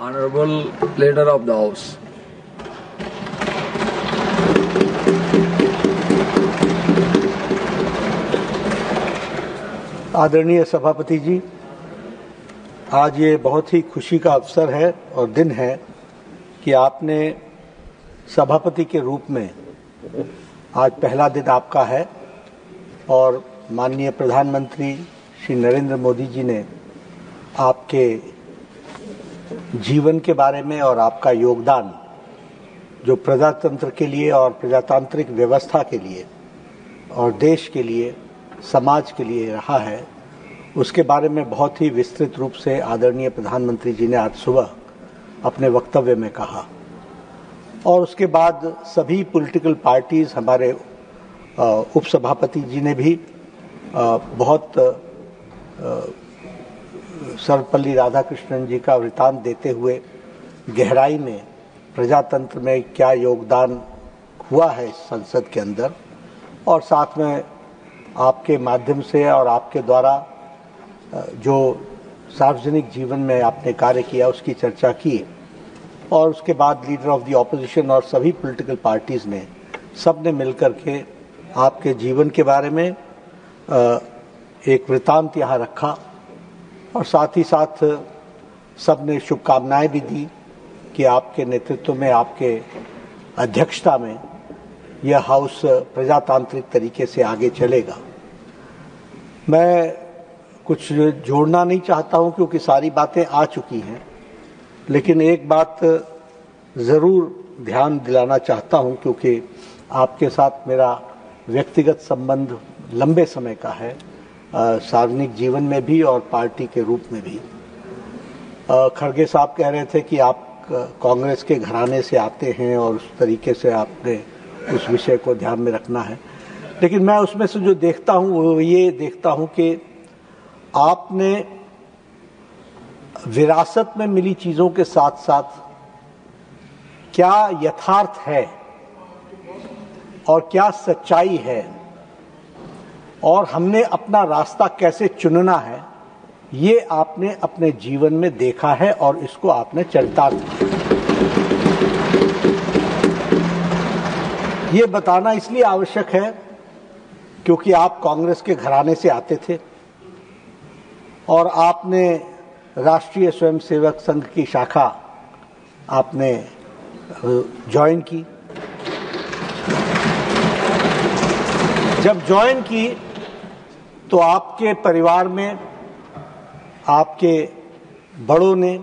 Honorable Leader of the House. आदरणीय सभापति जी, आज ये बहुत ही खुशी का अवसर है और दिन है कि आपने सभापति के रूप में आज पहला दिन आपका है और माननीय प्रधानमंत्री श्री नरेंद्र मोदी जी ने आपके जीवन के बारे में और आपका योगदान जो प्रजातंत्र के लिए और प्रजातांत्रिक व्यवस्था के लिए और देश के लिए, समाज के लिए रहा है, उसके बारे में बहुत ही विस्तृत रूप से आदरणीय प्रधानमंत्री जी ने आज सुबह अपने वक्तव्य में कहा। और उसके बाद सभी पॉलिटिकल पार्टीज, हमारे उपसभापति जी ने भी बहुत सर्वपल्ली राधाकृष्णन जी का वृतांत देते हुए गहराई में प्रजातंत्र में क्या योगदान हुआ है इस संसद के अंदर, और साथ में आपके माध्यम से और आपके द्वारा जो सार्वजनिक जीवन में आपने कार्य किया उसकी चर्चा की। और उसके बाद लीडर ऑफ द ऑपोजिशन और सभी पॉलिटिकल पार्टीज ने सबने मिलकर के आपके जीवन के बारे में एक वृतांत यहाँ रखा और साथ ही साथ सबने शुभकामनाएं भी दी कि आपके नेतृत्व में, आपके अध्यक्षता में यह हाउस प्रजातांत्रिक तरीके से आगे चलेगा। मैं कुछ जोड़ना नहीं चाहता हूं क्योंकि सारी बातें आ चुकी हैं, लेकिन एक बात ज़रूर ध्यान दिलाना चाहता हूं क्योंकि आपके साथ मेरा व्यक्तिगत संबंध लंबे समय का है, सार्वजनिक जीवन में भी और पार्टी के रूप में भी। खड़गे साहब कह रहे थे कि आप कांग्रेस के घराने से आते हैं और उस तरीके से आपने उस विषय को ध्यान में रखना है, लेकिन मैं उसमें से जो देखता हूं वो ये देखता हूं कि आपने विरासत में मिली चीजों के साथ साथ क्या यथार्थ है और क्या सच्चाई है और हमने अपना रास्ता कैसे चुनना है, ये आपने अपने जीवन में देखा है और इसको आपने चरितार्थ किया। ये बताना इसलिए आवश्यक है क्योंकि आप कांग्रेस के घराने से आते थे और आपने राष्ट्रीय स्वयंसेवक संघ की शाखा आपने ज्वाइन की। जब ज्वाइन की तो आपके परिवार में आपके बड़ों ने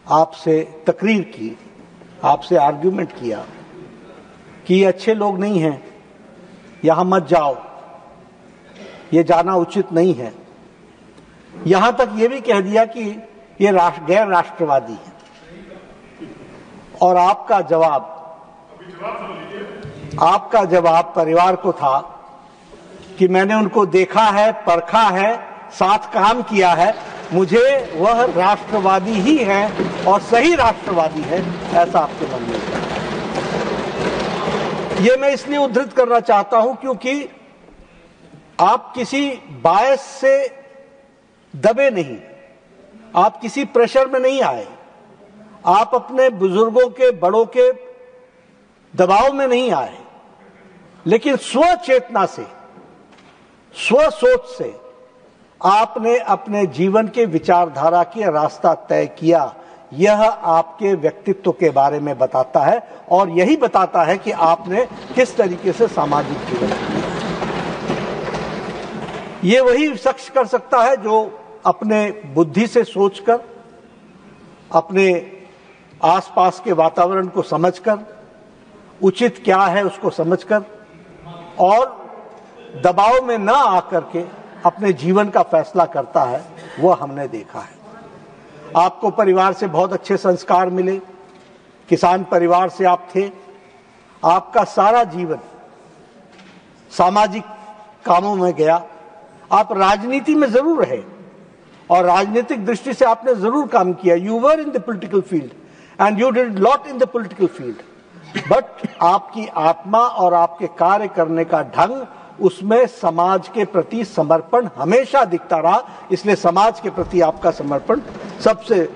आपसे तकरीर की, आपसे आर्ग्यूमेंट किया कि ये अच्छे लोग नहीं हैं, यहाँ मत जाओ, ये जाना उचित नहीं है। यहाँ तक ये भी कह दिया कि ये गैर राष्ट्रवादी है। और आपका जवाब परिवार को था कि मैंने उनको देखा है, परखा है, साथ काम किया है, मुझे वह राष्ट्रवादी ही है और सही राष्ट्रवादी है, ऐसा आपके मन में है। ये मैं इसलिए उद्धृत करना चाहता हूं क्योंकि आप किसी बायस से दबे नहीं, आप किसी प्रेशर में नहीं आए, आप अपने बुजुर्गों के, बड़ों के दबाव में नहीं आए, लेकिन स्वचेतना से, स्वसोच से आपने अपने जीवन के विचारधारा के रास्ता तय किया। यह आपके व्यक्तित्व के बारे में बताता है और यही बताता है कि आपने किस तरीके से सामाजिक जीवन किया। ये वही शख्स कर सकता है जो अपने बुद्धि से सोचकर, अपने आसपास के वातावरण को समझकर, उचित क्या है उसको समझकर और दबाव में न आकर के अपने जीवन का फैसला करता है, वह हमने देखा है। आपको परिवार से बहुत अच्छे संस्कार मिले, किसान परिवार से आप थे, आपका सारा जीवन सामाजिक कामों में गया। आप राजनीति में जरूर रहे और राजनीतिक दृष्टि से आपने जरूर काम किया। You were in the political field and you did lot in the political field, but आपकी आत्मा और आपके कार्य करने का ढंग, उसमें समाज के प्रति समर्पण हमेशा दिखता रहा। इसलिए समाज के प्रति आपका समर्पण सबसे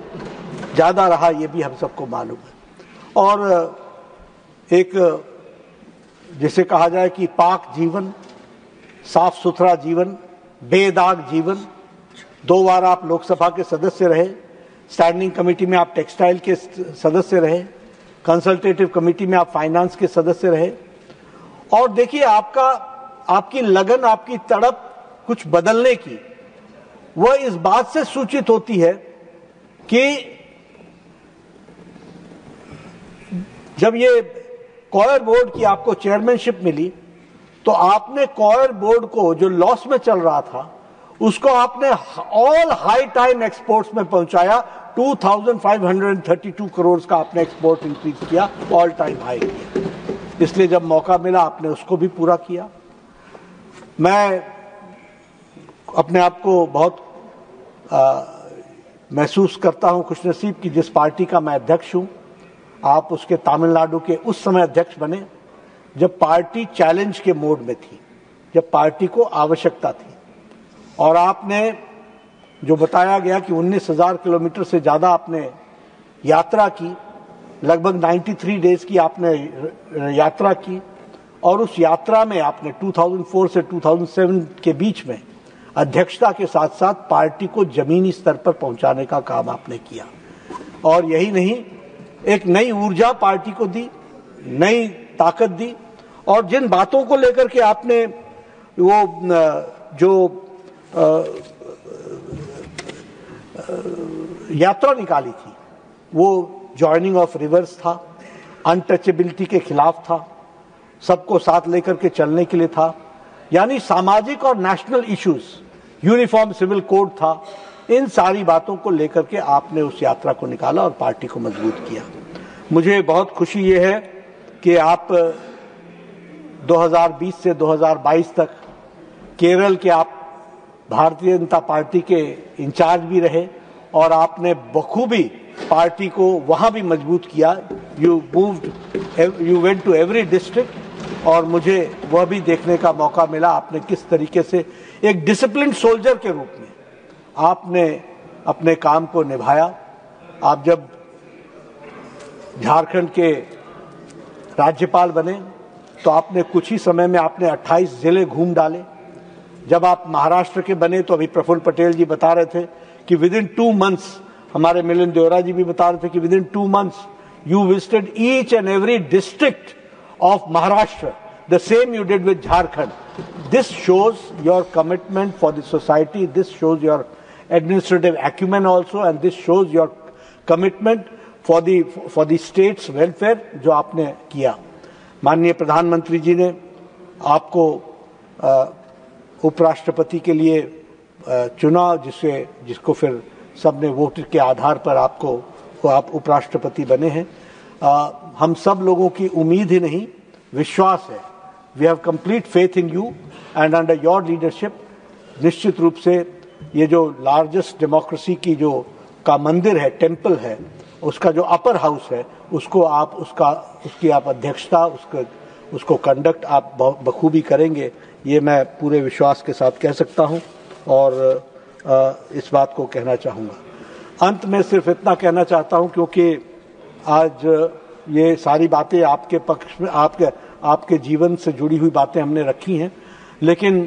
ज़्यादा रहा, ये भी हम सबको मालूम है। और एक जिसे कहा जाए कि पाक जीवन, साफ सुथरा जीवन, बेदाग जीवन। 2 बार आप लोकसभा के सदस्य रहे, स्टैंडिंग कमेटी में आप टेक्सटाइल के सदस्य रहे, कंसल्टेटिव कमेटी में आप फाइनेंस के सदस्य रहे। और देखिए आपकी लगन, आपकी तड़प कुछ बदलने की, वह इस बात से सूचित होती है कि जब ये कॉयर बोर्ड की आपको चेयरमैनशिप मिली तो आपने कॉयर बोर्ड को, जो लॉस में चल रहा था, उसको आपने ऑल हाई टाइम एक्सपोर्ट्स में पहुंचाया। 2532 करोड़ का आपने एक्सपोर्ट इंक्रीज किया, ऑल टाइम हाई किया। इसलिए जब मौका मिला आपने उसको भी पूरा किया। मैं अपने आप को बहुत महसूस करता हूं खुशनसीब कि जिस पार्टी का मैं अध्यक्ष हूं, आप उसके तमिलनाडु के उस समय अध्यक्ष बने जब पार्टी चैलेंज के मोड में थी, जब पार्टी को आवश्यकता थी। और आपने जो बताया गया कि 19,000 किलोमीटर से ज्यादा आपने यात्रा की, लगभग 93 डेज की आपने यात्रा की, और उस यात्रा में आपने 2004 से 2007 के बीच में अध्यक्षता के साथ साथ पार्टी को जमीनी स्तर पर पहुंचाने का काम आपने किया। और यही नहीं, एक नई ऊर्जा पार्टी को दी, नई ताकत दी। और जिन बातों को लेकर के आपने वो जो यात्रा निकाली थी, वो जॉइनिंग ऑफ रिवर्स था, अनटचेबिलिटी के खिलाफ था, सबको साथ लेकर के चलने के लिए था, यानी सामाजिक और national issues, uniform civil code था। इन सारी बातों को लेकर के आपने उस यात्रा को निकाला और पार्टी को मजबूत किया। मुझे बहुत खुशी ये है कि आप 2020 से 2022 तक केरल के आप भारतीय जनता पार्टी के इंचार्ज भी रहे और आपने बखूबी पार्टी को वहां भी मजबूत किया। You went to every district और मुझे वह भी देखने का मौका मिला आपने किस तरीके से एक डिसिप्लिन सोल्जर के रूप में आपने अपने काम को निभाया। आप जब झारखंड के राज्यपाल बने तो आपने कुछ ही समय में आपने 28 जिले घूम डाले। जब आप महाराष्ट्र के बने तो अभी प्रफुल्ल पटेल जी बता रहे थे कि विद इन 2 मंथ्स, हमारे मिलिंद देवरा जी भी बता रहे थे कि with in 2 months you visited each and every district of Maharashtra. The same you did with Jharkhand. This shows your commitment for the society. This shows your administrative acumen also, and this shows your commitment for the state's welfare जो आपने किया। माननीय प्रधानमंत्री जी ने आपको उपराष्ट्रपति के लिए चुना, जिसको फिर सबने वोट के आधार पर आप उपराष्ट्रपति बने हैं। हम सब लोगों की उम्मीद ही नहीं, विश्वास है। We have complete faith in you and under your leadership निश्चित रूप से ये जो लार्जेस्ट डेमोक्रेसी की जो का मंदिर है, टेम्पल है, उसका जो अपर हाउस है, उसको आप उसकी आप अध्यक्षता, उसको कंडक्ट आप बखूबी करेंगे, ये मैं पूरे विश्वास के साथ कह सकता हूं और इस बात को कहना चाहूँगा। अंत में सिर्फ इतना कहना चाहता हूं, क्योंकि आज ये सारी बातें आपके पक्ष में, आपके जीवन से जुड़ी हुई बातें हमने रखी हैं, लेकिन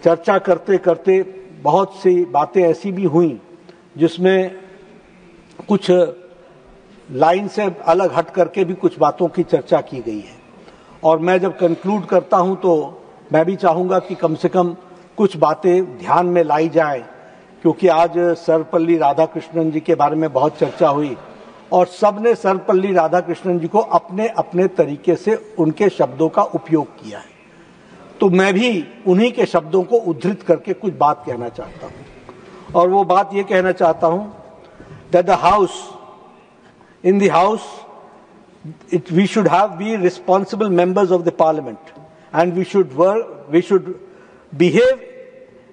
चर्चा करते करते बहुत सी बातें ऐसी भी हुई जिसमें कुछ लाइन से अलग हट करके भी कुछ बातों की चर्चा की गई है। और मैं जब कंक्लूड करता हूं तो मैं भी चाहूंगा कि कम से कम कुछ बातें ध्यान में लाई जाएं, क्योंकि आज सर्वपल्ली राधाकृष्णन जी के बारे में बहुत चर्चा हुई और सबने सर्वपल्ली राधाकृष्णन जी को अपने अपने तरीके से उनके शब्दों का उपयोग किया है। तो मैं भी उन्हीं के शब्दों को उद्धृत करके कुछ बात कहना चाहता हूं, और वो बात ये कहना चाहता हूं that the house, in the house, we should be responsible members of the parliament, and we should behave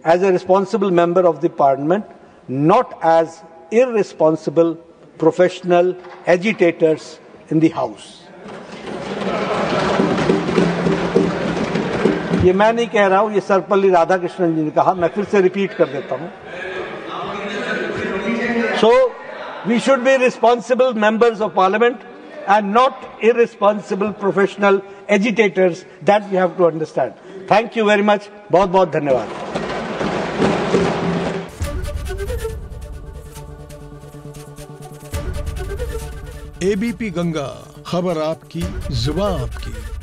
as a responsible member of the parliament, not as irresponsible professional agitators in the house. ये मैं नहीं कह रहा हूं, ये सर्वपल्ली राधाकृष्णन जी ने कहा, मैं फिर से रिपीट कर देता हूं। So We should be responsible members of parliament and not irresponsible professional agitators. That we have to understand. Thank you very much. बहुत बहुत धन्यवाद. ABP गंगा, खबर आपकी, जुबान आपकी.